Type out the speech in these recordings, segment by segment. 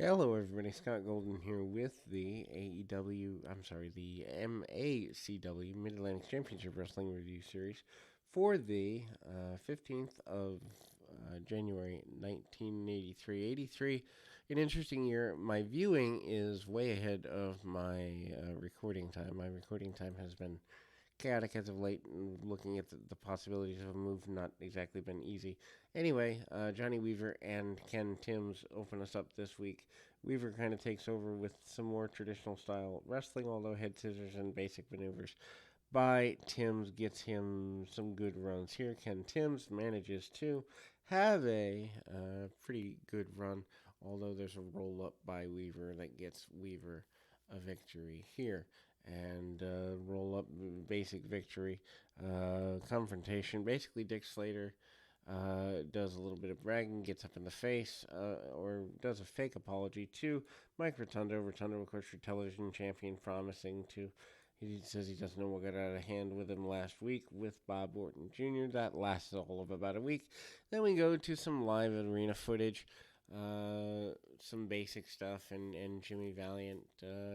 Hello, everybody. Scott Golden here with the the MACW Mid Atlantic Championship Wrestling Review Series for the 15th of January 1983. 83, an interesting year. My viewing is way ahead of my recording time. My recording time has been chaotic as of late, and looking at the possibilities of a move not exactly been easy. Anyway, Johnny Weaver and Ken Timms open us up this week. Weaver kind of takes over with some more traditional style wrestling, although head scissors and basic maneuvers by Timms gets him some good runs here. Ken Timms manages to have a pretty good run, although there's a roll up by Weaver that gets Weaver a victory here. And roll up basic victory confrontation. Basically, Dick Slater does a little bit of bragging, gets up in the face, or does a fake apology to Mike Rotundo. Rotundo, of course, your television champion, promising to. He says he doesn't know what got out of hand with him last week with Bob Orton Jr. That lasted all of about a week. Then we go to some live arena footage. Some basic stuff and Jimmy Valiant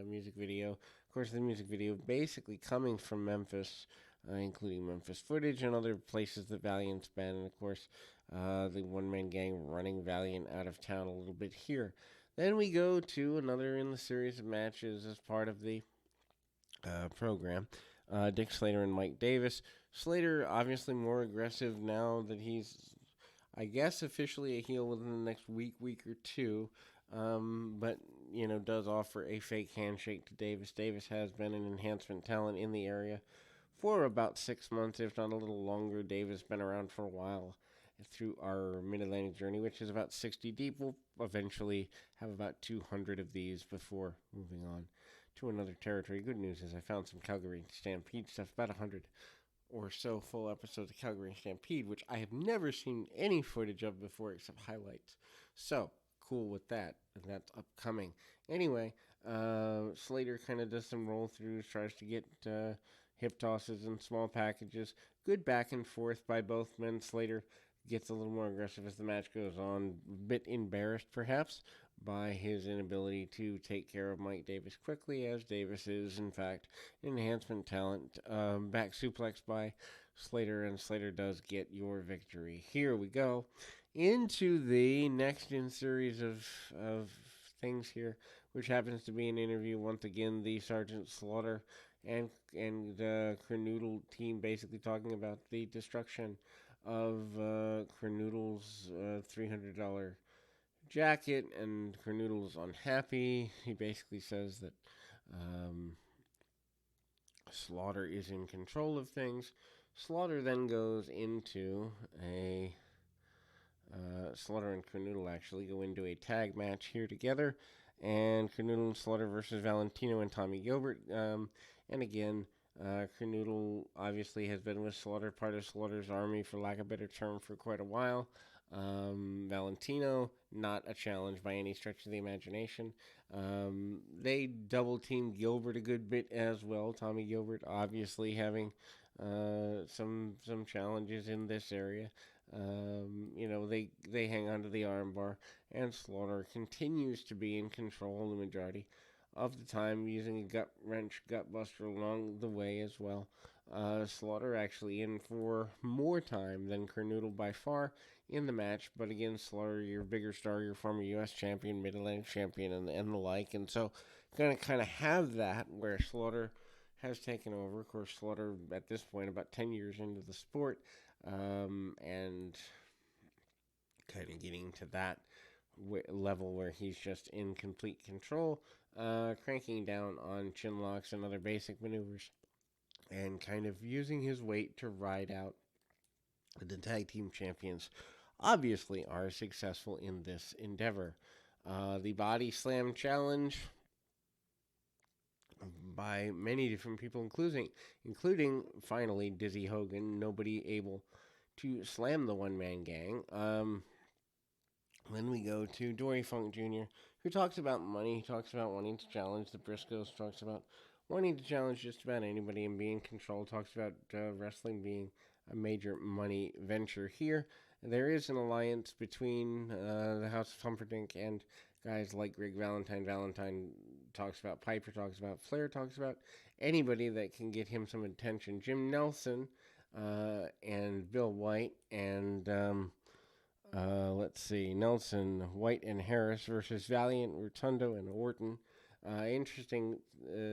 music video. Of course, the music video basically coming from Memphis, including Memphis footage and other places that Valiant's been. And of course, the one-man gang running Valiant out of town a little bit here. Then we go to another in the series of matches as part of the program. Dick Slater and Mike Davis. Slater obviously more aggressive now that he's, I guess, officially a heel within the next week or two. But, does offer a fake handshake to Davis. Davis has been an enhancement talent in the area for about 6 months, if not a little longer. Davis been around for a while through our Mid-Atlantic journey, which is about 60 deep. We'll eventually have about 200 of these before moving on to another territory. Good news is I found some Calgary Stampede stuff, about 100 or so full episodes of Calgary Stampede, which I have never seen any footage of before except highlights. So, cool with that, and that's upcoming. Anyway, Slater kind of does some roll-throughs, tries to get hip tosses in small packages. Good back and forth by both men. Slater gets a little more aggressive as the match goes on, a bit embarrassed perhaps by his inability to take care of Mike Davis quickly, as Davis is, in fact, enhancement talent. Back suplex by Slater, and Slater does get your victory. Here we go into the next in series of things here, which happens to be an interview. Once again, the Sergeant Slaughter and Canoodle team basically talking about the destruction of Canoodle's $300 jacket, and Canoodle's unhappy. He basically says that Slaughter is in control of things. Slaughter then goes into a Slaughter and Canoodle actually go into a tag match here together, and Canoodle and Slaughter versus Valentino and Tommy Gilbert. And again, Canoodle obviously has been with Slaughter, part of Slaughter's army, for lack of a better term, for quite a while. Valentino, not a challenge by any stretch of the imagination. They double team Gilbert a good bit as well. Tommy Gilbert obviously having some challenges in this area. They hang on to the armbar, and Slaughter continues to be in control the majority of the time, using a gut wrench, gut buster along the way as well. Slaughter actually in for more time than Canoodle by far in the match, but again, Slaughter, your bigger star, your former U.S. champion, Mid-Atlantic champion, and the like, and so gonna kind of have that where Slaughter has taken over. Of course, Slaughter at this point about 10 years into the sport, and kind of getting to that level where he's just in complete control, cranking down on chin locks and other basic maneuvers, and kind of using his weight to ride out. The tag team champions obviously are successful in this endeavor. The body slam challenge by many different people, including finally Dizzy Hogan. Nobody able to slam the one-man gang. Then we go to Dory Funk Jr., who talks about money. He talks about wanting to challenge the Briscoes, talks about wanting to challenge just about anybody and be in control, talks about wrestling being a major money venture here. There is an alliance between the House of Humperdinck and guys like Greg Valentine. Valentine talks about Piper, talks about Flair, talks about anybody that can get him some attention. Jim Nelson and Bill White and let's see, Nelson, White, and Harris versus Valiant, Rotundo, and Orton. Interesting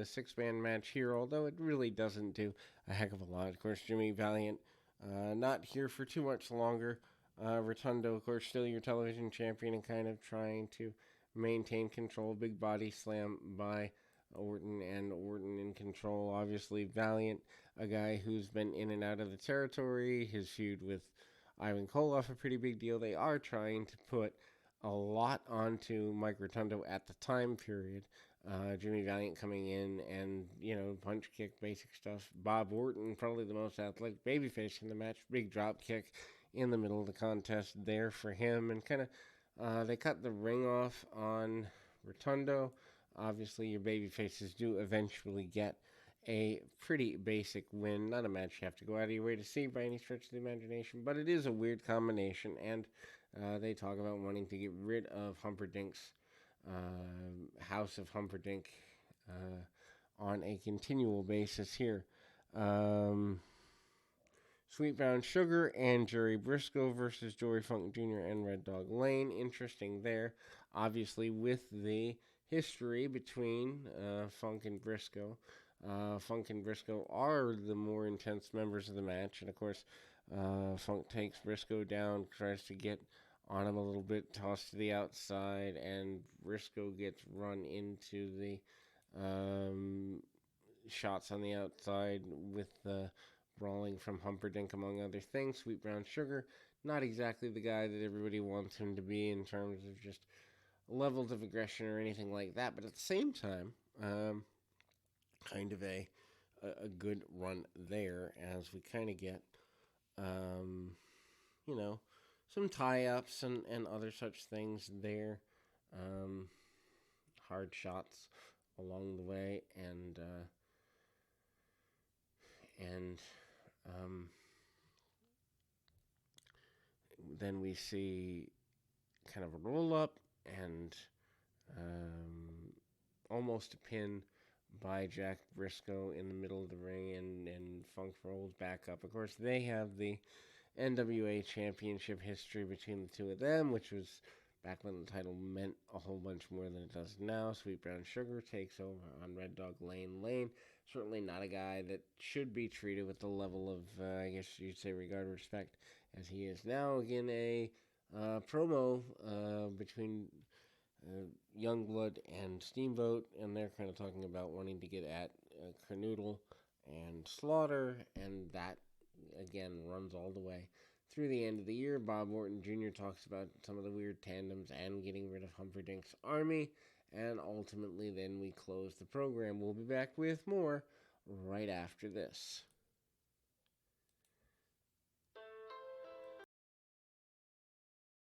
six-man match here, although it really doesn't do a heck of a lot. Of course, Jimmy Valiant not here for too much longer. Rotundo, of course, still your television champion and kind of trying to maintain control. Big body slam by Orton, and Orton in control. Obviously, Valiant, a guy who's been in and out of the territory. His feud with Ivan Koloff, a pretty big deal. They are trying to put a lot onto Mike Rotundo at the time period. Jimmy Valiant coming in and, punch kick, basic stuff. Bob Orton, probably the most athletic babyface in the match. Big drop kick in the middle of the contest there for him. And kind of, they cut the ring off on Rotundo. Obviously, your babyfaces do eventually get a pretty basic win. Not a match you have to go out of your way to see by any stretch of the imagination, but it is a weird combination, and they talk about wanting to get rid of Humperdink's House of Humperdinck on a continual basis here. Sweet Brown Sugar and Jerry Briscoe versus Dory Funk Jr. and Red Dog Lane. Interesting there. Obviously, with the history between Funk and Briscoe. Funk and Briscoe are the more intense members of the match. And, of course, Funk takes Briscoe down, tries to get on him a little bit, tossed to the outside, and Briscoe gets run into the shots on the outside with the brawling from Humperdinck, among other things. Sweet Brown Sugar, not exactly the guy that everybody wants him to be in terms of just levels of aggression or anything like that, but at the same time, kind of a good run there as we kind of get, some tie-ups and other such things there. Hard shots along the way, and then we see kind of a roll-up and almost a pin by Jack Briscoe in the middle of the ring, and Funk rolls back up. Of course, they have the NWA Championship history between the two of them, which was back when the title meant a whole bunch more than it does now. Sweet Brown Sugar takes over on Red Dog Lane. Lane, certainly not a guy that should be treated with the level of, I guess you'd say, regard and respect as he is now. Again, a promo between Youngblood and Steamboat, and they're kind of talking about wanting to get at Canoodle and Slaughter, and that, again, runs all the way through the end of the year. Bob Orton Jr. talks about some of the weird tandems and getting rid of Humperdinck's army, and ultimately then we close the program. We'll be back with more right after this.